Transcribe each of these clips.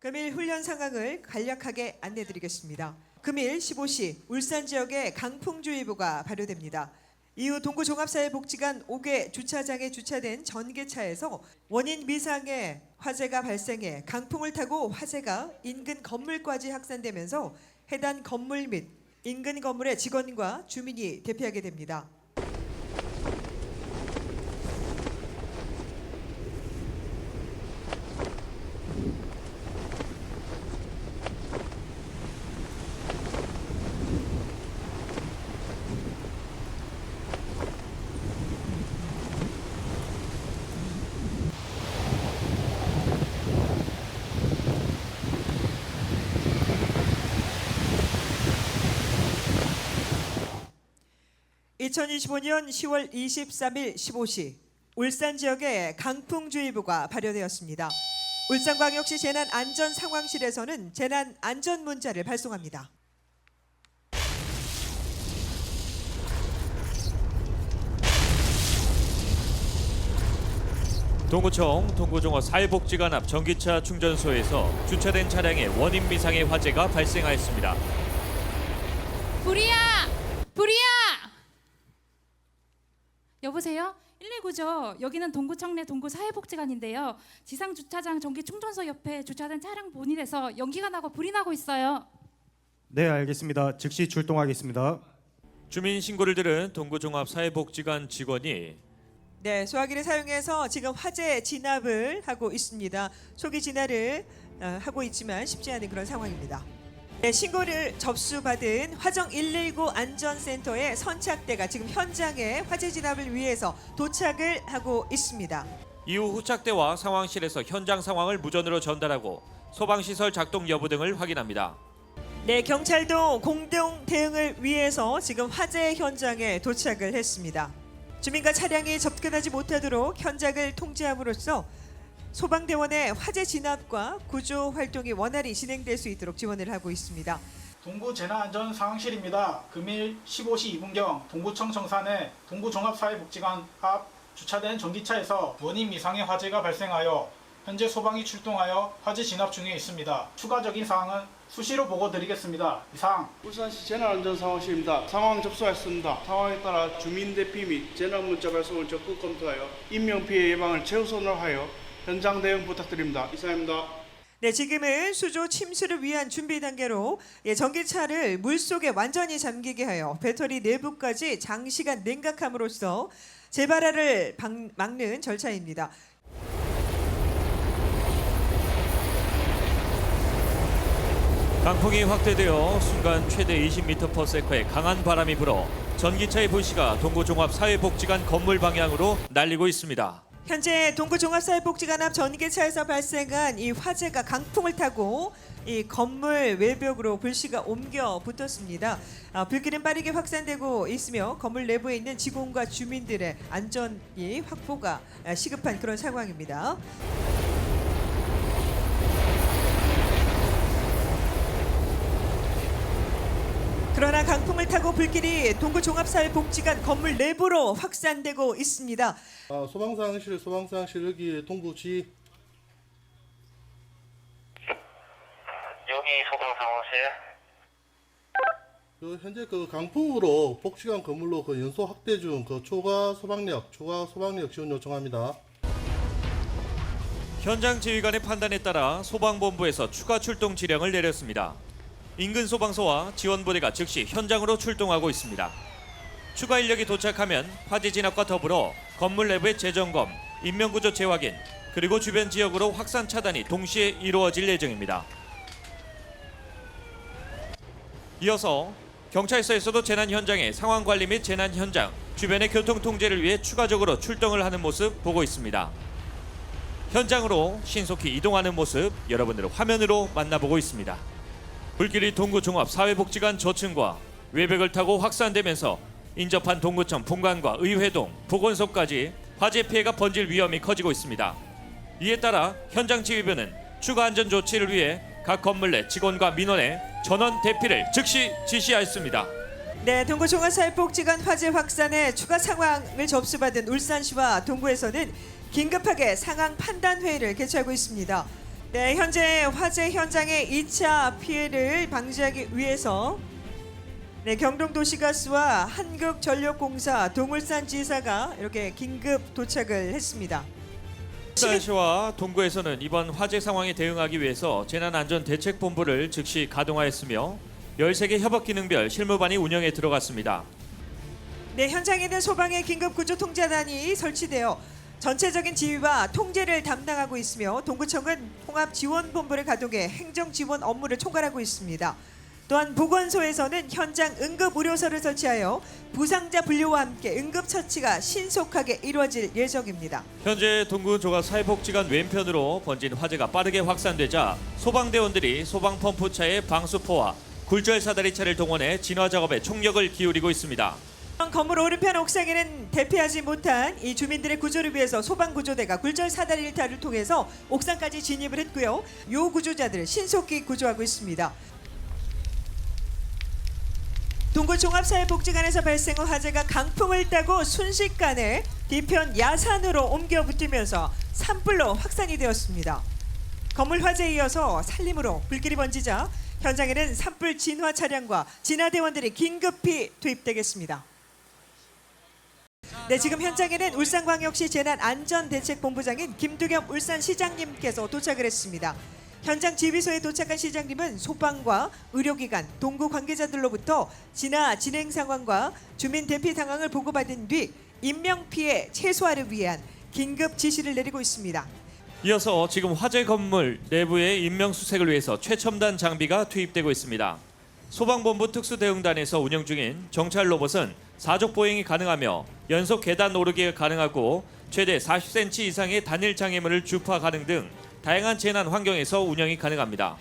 금일 훈련 상황을 간략하게 안내드리겠습니다. 금일 15시 울산 지역에 강풍주의보가 발효됩니다. 이후 동구종합사회복지관 5개 주차장에 주차된 전기차에서 원인 미상의 화재가 발생해 강풍을 타고 화재가 인근 건물까지 확산되면서 해당 건물 및 인근 건물의 직원과 주민이 대피하게 됩니다. (2025년 10월 23일) 15시 울산 지역에 강풍주의보가 발효되었습니다. 울산광역시 재난안전상황실에서는 재난안전문자를 발송합니다. 동구청 동구종합사회복지관 앞 전기차 충전소에서 주차된 차량에 원인 미상의 화재가 발생하였습니다. 불이야! 불이야! 여보세요? 119죠. 여기는 동구청 내 동구사회복지관인데요. 지상 주차장 전기 충전소 옆에 주차된 차량 본인에서 연기가 나고 불이 나고 있어요. 네, 알겠습니다. 즉시 출동하겠습니다. 주민 신고를 들은 동구종합사회복지관 직원이 소화기를 사용해서 지금 화재 진압을 하고 있습니다. 초기 진화를 하고 있지만 쉽지 않은 그런 상황입니다. 신고를 접수받은 화정 119 안전센터의 선착대가 지금 현장에 화재 진압을 위해서 도착을 하고 있습니다. 이후 후착대와 상황실에서 현장 상황을 무전으로 전달하고 소방시설 작동 여부 등을 확인합니다. 경찰도 공동 대응을 위해서 지금 화재 현장에 도착을 했습니다. 주민과 차량이 접근하지 못하도록 현장을 통제함으로써 소방대원의 화재 진압과 구조 활동이 원활히 진행될 수 있도록 지원을 하고 있습니다. 동구 재난안전상황실입니다. 금일 15시 2분경 동구청 청산의 동구종합사회복지관 앞 주차된 전기차에서 원인 미상의 화재가 발생하여 현재 소방이 출동하여 화재 진압 중에 있습니다. 추가적인 사항은 수시로 보고 드리겠습니다. 이상 울산시 재난안전상황실입니다. 상황 접수하였습니다. 상황에 따라 주민 대피 및 재난문자 발송을 적극 검토하여 인명피해 예방을 최우선으로 하여 현장 대응 부탁드립니다. 이상입니다. 지금은 수조 침수를 위한 준비 단계로 전기차를 물속에 완전히 잠기게 하여 배터리 내부까지 장시간 냉각함으로써 재발화를 막는 절차입니다. 강풍이 확대되어 순간 최대 20m/s의 강한 바람이 불어 전기차의 불씨가 동구종합사회복지관 건물 방향으로 날리고 있습니다. 현재 동구종합사회복지관 앞 전기차에서 발생한 이 화재가 강풍을 타고 이 건물 외벽으로 불씨가 옮겨 붙었습니다. 불길은 빠르게 확산되고 있으며 건물 내부에 있는 직원과 주민들의 안전이 확보가 시급한 그런 상황입니다. 그러나 강풍을 타고 불길이 동구종합사회복지관 건물 내부로 확산되고 있습니다. 소방상실 여기 동구지. 여기 소방상황실. 현재 강풍으로 복지관 건물로 연소 확대 중 초과 소방력 지원 요청합니다. 현장 지휘관의 판단에 따라 소방본부에서 추가 출동 지령을 내렸습니다. 인근 소방서와 지원부대가 즉시 현장으로 출동하고 있습니다. 추가 인력이 도착하면 화재 진압과 더불어 건물 내부의 재점검, 인명구조 재확인, 그리고 주변 지역으로 확산 차단이 동시에 이루어질 예정입니다. 이어서 경찰서에서도 재난 현장의 상황 관리 및 재난 현장, 주변의 교통 통제를 위해 추가적으로 출동을 하는 모습 보고 있습니다. 현장으로 신속히 이동하는 모습 여러분들 화면으로 만나보고 있습니다. 불길이 동구종합사회복지관 저층과 외벽을 타고 확산되면서 인접한 동구청 본관과 의회동, 보건소까지 화재 피해가 번질 위험이 커지고 있습니다. 이에 따라 현장 지휘부는 추가 안전 조치를 위해 각 건물 내 직원과 민원의 전원 대피를 즉시 지시하였습니다. 동구종합사회복지관 화재 확산에 추가 상황을 접수받은 울산시와 동구에서는 긴급하게 상황 판단 회의를 개최하고 있습니다. 네, 현재 화재 현장의 2차 피해를 방지하기 위해서 경동도시가스와 한국전력공사 동울산지사가 이렇게 긴급 도착을 했습니다. 울산시와 동구에서는 이번 화재 상황에 대응하기 위해서 재난안전대책본부를 즉시 가동하였으며 13개 협업기능별 실무반이 운영에 들어갔습니다. 네, 현장에는 소방의 긴급구조통제단이 설치되어 전체적인 지휘와 통제를 담당하고 있으며 동구청은 통합지원본부를 가동해 행정지원 업무를 총괄하고 있습니다. 또한 보건소에서는 현장 응급의료소를 설치하여 부상자 분류와 함께 응급처치가 신속하게 이루어질 예정입니다. 현재 동구 조각 사회복지관 왼편으로 번진 화재가 빠르게 확산되자 소방대원들이 소방펌프차의 방수포와 굴절 사다리차를 동원해 진화 작업에 총력을 기울이고 있습니다. 건물 오른편 옥상에는 대피하지 못한 이 주민들의 구조를 위해서 소방구조대가 굴절 사다리차를 통해서 옥상까지 진입을 했고요. 요 구조자들을 신속히 구조하고 있습니다. 동구 종합사회복지관에서 발생한 화재가 강풍을 타고 순식간에 뒤편 야산으로 옮겨 붙으면서 산불로 확산이 되었습니다. 건물 화재에 이어서 산림으로 불길이 번지자 현장에는 산불 진화 차량과 진화대원들이 긴급히 투입되겠습니다. 네, 지금 현장에는 울산광역시 재난안전대책본부장인 김두겸 울산시장님께서 도착을 했습니다. 현장 지휘소에 도착한 시장님은 소방과 의료기관, 동구 관계자들로부터 진화 진행 상황과 주민 대피 상황을 보고받은 뒤 인명피해 최소화를 위한 긴급 지시를 내리고 있습니다. 이어서 지금 화재 건물 내부의 인명수색을 위해서 최첨단 장비가 투입되고 있습니다. 소방본부 특수대응단에서 운영 중인 정찰 로봇은 사족 보행이 가능하며 연속 계단 오르기가 가능하고 최대 40cm 이상의 단일 장애물을 주파 가능 등 다양한 재난 환경에서 운영이 가능합니다.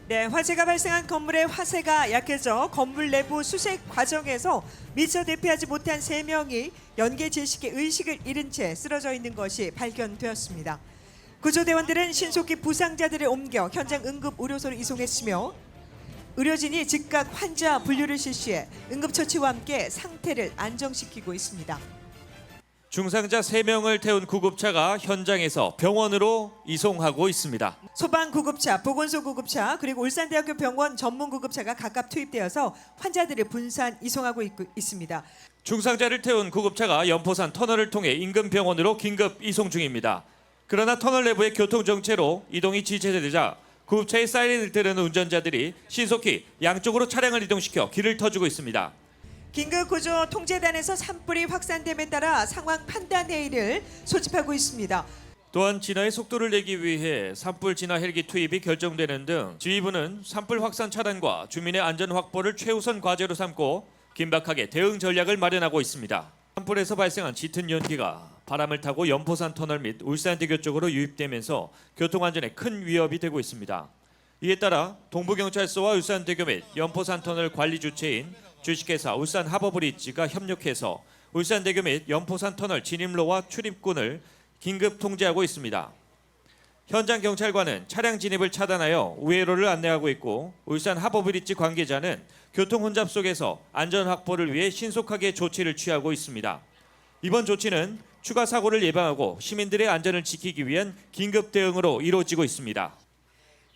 네, 화재가 발생한 건물의 화세가 약해져 건물 내부 수색 과정에서 미처 대피하지 못한 3명이 연계 질식의 의식을 잃은 채 쓰러져 있는 것이 발견되었습니다. 구조대원들은 신속히 부상자들을 옮겨 현장 응급의료소로 이송했으며 의료진이 즉각 환자 분류를 실시해 응급처치와 함께 상태를 안정시키고 있습니다. 중상자 3명을 태운 구급차가 현장에서 병원으로 이송하고 있습니다. 소방구급차, 보건소구급차 그리고 울산대학교 병원 전문구급차가 각각 투입되어서 환자들을 분산 이송하고 있습니다. 중상자를 태운 구급차가 연포산 터널을 통해 인근 병원으로 긴급 이송 중입니다. 그러나 터널 내부의 교통정체로 이동이 지체되자 구급차의 사이렌을 들으는 운전자들이 신속히 양쪽으로 차량을 이동시켜 길을 터주고 있습니다. 긴급구조통제단에서 산불이 확산됨에 따라 상황 판단 회의를 소집하고 있습니다. 또한 진화의 속도를 내기 위해 산불 진화 헬기 투입이 결정되는 등 지휘부는 산불 확산 차단과 주민의 안전 확보를 최우선 과제로 삼고 긴박하게 대응 전략을 마련하고 있습니다. 산불에서 발생한 짙은 연기가 바람을 타고 연포산 터널 및 울산대교 쪽으로 유입되면서 교통안전에 큰 위협이 되고 있습니다. 이에 따라 동부경찰서와 울산대교 및 연포산 터널 관리 주체인 주식회사 울산하버브리지가 협력해서 울산대교 및 연포산 터널 진입로와 출입군을 긴급 통제하고 있습니다. 현장 경찰관은 차량 진입을 차단하여 우회로를 안내하고 있고 울산하버브리지 관계자는 교통 혼잡 속에서 안전 확보를 위해 신속하게 조치를 취하고 있습니다. 이번 조치는 추가 사고를 예방하고 시민들의 안전을 지키기 위한 긴급 대응으로 이루어지고 있습니다.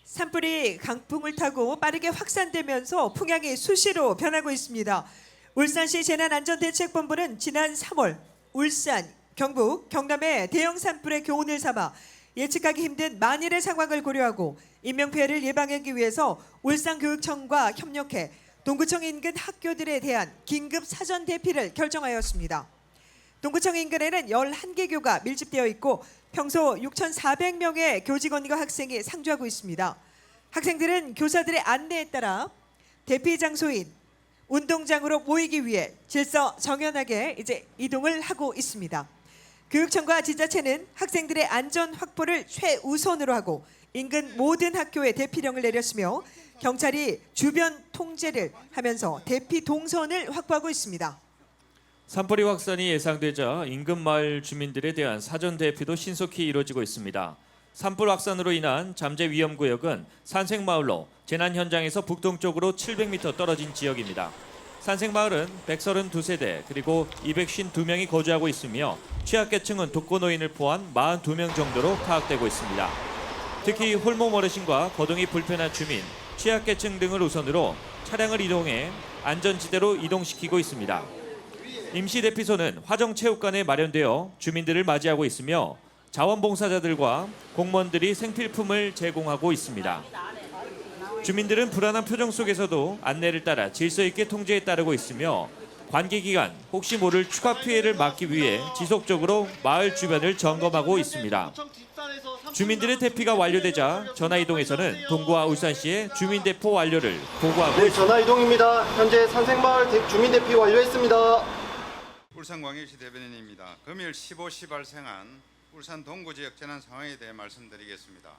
산불이 강풍을 타고 빠르게 확산되면서 풍향이 수시로 변하고 있습니다. 울산시 재난안전대책본부는 지난 3월 울산, 경북, 경남의 대형 산불의 교훈을 삼아 예측하기 힘든 만일의 상황을 고려하고 인명피해를 예방하기 위해서 울산교육청과 협력해 동구청 인근 학교들에 대한 긴급 사전 대피를 결정하였습니다. 동구청 인근에는 11개 교가 밀집되어 있고 평소 6,400명의 교직원과 학생이 상주하고 있습니다. 학생들은 교사들의 안내에 따라 대피 장소인 운동장으로 모이기 위해 질서 정연하게 이제 이동을 하고 있습니다. 교육청과 지자체는 학생들의 안전 확보를 최우선으로 하고 인근 모든 학교에 대피령을 내렸으며 경찰이 주변 통제를 하면서 대피 동선을 확보하고 있습니다. 산불이 확산이 예상되자 인근 마을 주민들에 대한 사전 대피도 신속히 이루어지고 있습니다. 산불 확산으로 인한 잠재 위험 구역은 산색마을로 재난 현장에서 북동쪽으로 700m 떨어진 지역입니다. 산색마을은 132세대 그리고 252명이 거주하고 있으며 취약계층은 독거노인을 포함 42명 정도로 파악되고 있습니다. 특히 홀몸 어르신과 거동이 불편한 주민, 취약계층 등을 우선으로 차량을 이동해 안전지대로 이동시키고 있습니다. 임시 대피소는 화정체육관에 마련되어 주민들을 맞이하고 있으며 자원봉사자들과 공무원들이 생필품을 제공하고 있습니다. 주민들은 불안한 표정 속에서도 안내를 따라 질서 있게 통제에 따르고 있으며 관계 기간 혹시 모를 추가 피해를 막기 위해 지속적으로 마을 주변을 점검하고 있습니다. 주민들의 대피가 완료되자 전화이동에서는 동구와 울산시의 주민대포 완료를 보고하고 있습니다. 전화이동입니다. 현재 산색마을 주민대피 완료했습니다. 울산광역시 대변인입니다. 금일 15시 발생한 울산 동구 지역 재난 상황에 대해 말씀드리겠습니다.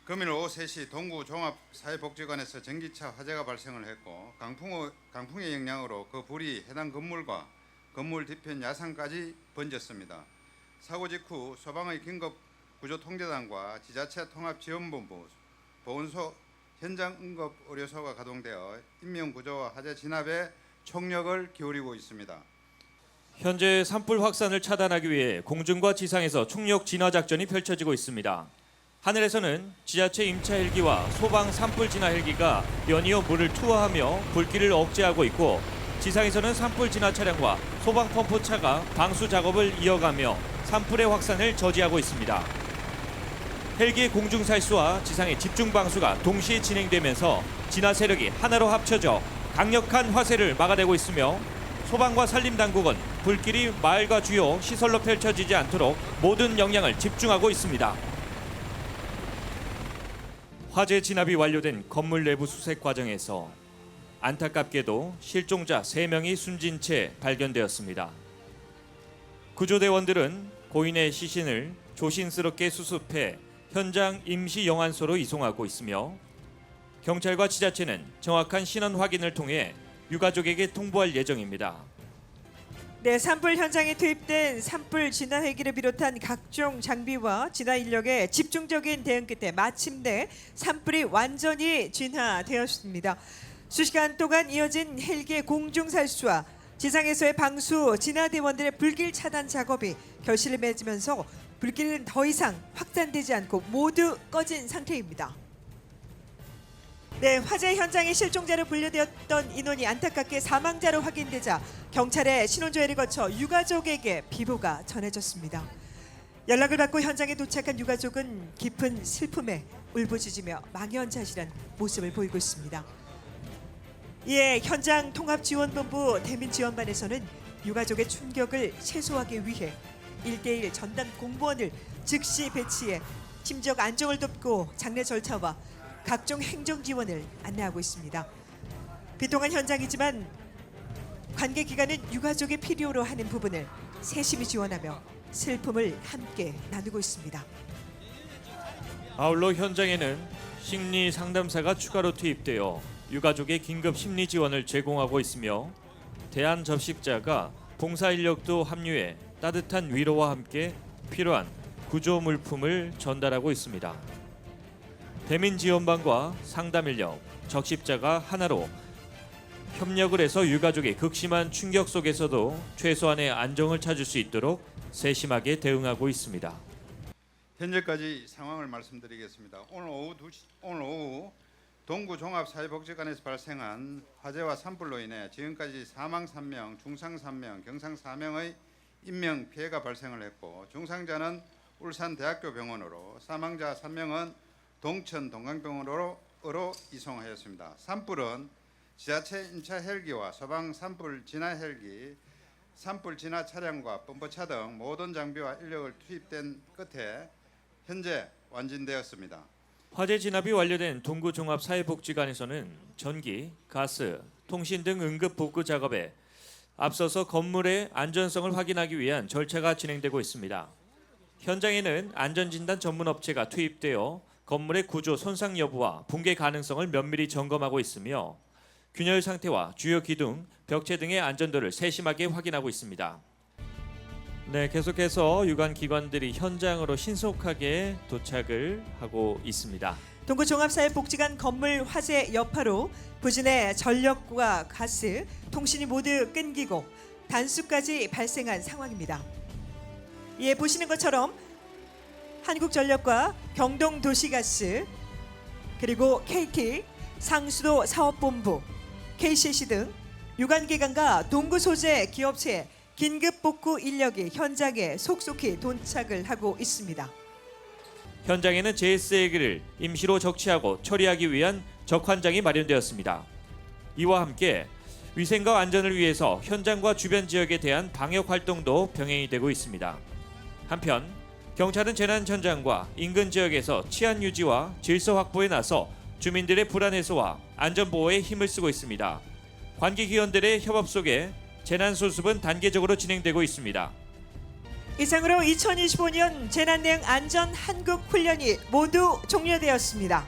금일 오후 3시 동구 종합사회복지관에서 전기차 화재가 발생을 했고 강풍의 영향으로 그 불이 해당 건물과 건물 뒤편 야산까지 번졌습니다. 사고 직후 소방의 긴급 구조 통제단과 지자체 통합지원본부, 보건소, 현장 응급 의료소가 가동되어 인명 구조와 화재 진압에 총력을 기울이고 있습니다. 현재 산불 확산을 차단하기 위해 공중과 지상에서 총력 진화 작전이 펼쳐지고 있습니다. 하늘에서는 지자체 임차 헬기와 소방 산불 진화 헬기가 연이어 물을 투하하며 불길을 억제하고 있고, 지상에서는 산불 진화 차량과 소방 펌프 차가 방수 작업을 이어가며 산불의 확산을 저지하고 있습니다. 헬기의 공중 살수와 지상의 집중 방수가 동시에 진행되면서 진화 세력이 하나로 합쳐져 강력한 화재를 막아내고 있으며, 소방과 산림당국은 불길이 마을과 주요 시설로 펼쳐지지 않도록 모든 역량을 집중하고 있습니다. 화재 진압이 완료된 건물 내부 수색 과정에서 안타깝게도 실종자 3명이 숨진 채 발견되었습니다. 구조대원들은 고인의 시신을 조심스럽게 수습해 현장 임시 영안소로 이송하고 있으며, 경찰과 지자체는 정확한 신원 확인을 통해 유가족에게 통보할 예정입니다. 네, 산불 현장에 투입된 산불 진화 헬기를 비롯한 각종 장비와 진화 인력의 집중적인 대응 끝에 마침내 산불이 완전히 진화되었습니다. 수시간 동안 이어진 헬기의 공중 살수와 지상에서의 방수, 진화 대원들의 불길 차단 작업이 결실을 맺으면서 불길은 더 이상 확산되지 않고 모두 꺼진 상태입니다. 네, 화재 현장에 실종자로 분류되었던 인원이 안타깝게 사망자로 확인되자 경찰의 신원조회를 거쳐 유가족에게 비보가 전해졌습니다. 연락을 받고 현장에 도착한 유가족은 깊은 슬픔에 울부짖으며 망연자실한 모습을 보이고 있습니다. 이에 현장 통합지원본부 대민지원반에서는 유가족의 충격을 최소화하기 위해 1대1 전담 공무원을 즉시 배치해 심적 안정을 돕고 장례 절차와 각종 행정 지원을 안내하고 있습니다. 비통한 현장이지만 관계 기관은 유가족의 필요로 하는 부분을 세심히 지원하며 슬픔을 함께 나누고 있습니다. 아울러 현장에는 심리 상담사가 추가로 투입되어 유가족의 긴급 심리 지원을 제공하고 있으며, 대한접식자가 봉사 인력도 합류해 따뜻한 위로와 함께 필요한 구조 물품을 전달하고 있습니다. 대민지원반과 상담인력, 적십자가 하나로 협력을 해서 유가족의 극심한 충격 속에서도 최소한의 안정을 찾을 수 있도록 세심하게 대응하고 있습니다. 현재까지 상황을 말씀드리겠습니다. 오늘 오후 동구 종합사회복지관에서 발생한 화재와 산불로 인해 지금까지 사망 3명, 중상 3명, 경상 4명의 인명 피해가 발생을 했고, 중상자는 울산대학교 병원으로, 사망자 3명은 동천 동강병원으로 이송하였습니다. 산불은 지자체 임차 헬기와 소방 산불 진화 헬기, 산불 진화 차량과 펌프차 등 모든 장비와 인력을 투입된 끝에 현재 완진되었습니다. 화재 진압이 완료된 동구 종합사회복지관에서는 전기, 가스, 통신 등 응급 복구 작업에 앞서서 건물의 안전성을 확인하기 위한 절차가 진행되고 있습니다. 현장에는 안전진단 전문 업체가 투입되어 건물의 구조 손상 여부와 붕괴 가능성을 면밀히 점검하고 있으며, 균열 상태와 주요 기둥, 벽체 등의 안전도를 세심하게 확인하고 있습니다. 네, 계속해서 유관 기관들이 현장으로 신속하게 도착을 하고 있습니다. 동구 종합사회복지관 건물 화재 여파로 부진의 전력과 가스, 통신이 모두 끊기고 단수까지 발생한 상황입니다. 이에 보시는 것처럼 한국전력과 경동도시가스, 그리고 KT, 상수도 사업본부, KCC 등 유관기관과 동구 소재 기업체의 긴급 복구 인력이 현장에 속속히 도착을 하고 있습니다. 현장에는 JSA기를 임시로 적치하고 처리하기 위한 적환장이 마련되었습니다. 이와 함께 위생과 안전을 위해서 현장과 주변 지역에 대한 방역 활동도 병행이 되고 있습니다. 한편 경찰은 재난 현장과 인근 지역에서 치안 유지와 질서 확보에 나서 주민들의 불안 해소와 안전 보호에 힘을 쓰고 있습니다. 관계 기관들의 협업 속에 재난 수습은 단계적으로 진행되고 있습니다. 이상으로 2025년 재난대응 안전 한국 훈련이 모두 종료되었습니다.